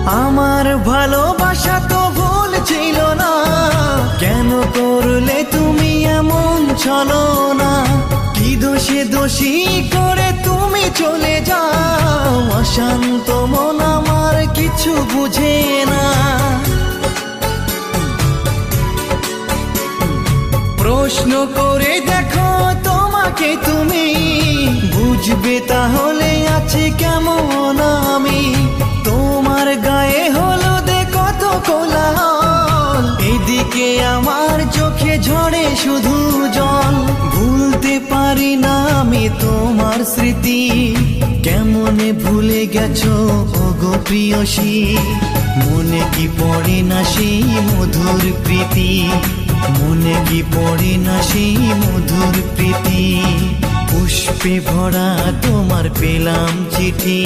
আমার ভালোবাসা তো ভুল ছিল না, কেন করলে তুমি এমন ছলনা? কি দোষে দোষী করে তুমি চলে যাও, অশান্ত মন আমার কিছু বুঝে না। প্রশ্ন করে দেখো তোমাকে তুমি, বুঝবে তাহলে আছে কেমন আমি। তোমার গায়ে হলুদে কত কোলাহল, এদিকে আমার চোখে ঝরে শুধু জল। ভুলতে পারি না আমি তোমার স্মৃতি, কেমনে ভুলে গেছো ওগো প্রিয়সী। মনে কি পড়ে না সেই মধুর প্রীতি, মনে কি পড়ে না সেই মধুর প্রীতি। পুষ্পে ভরা তোমার পেলাম চিঠি।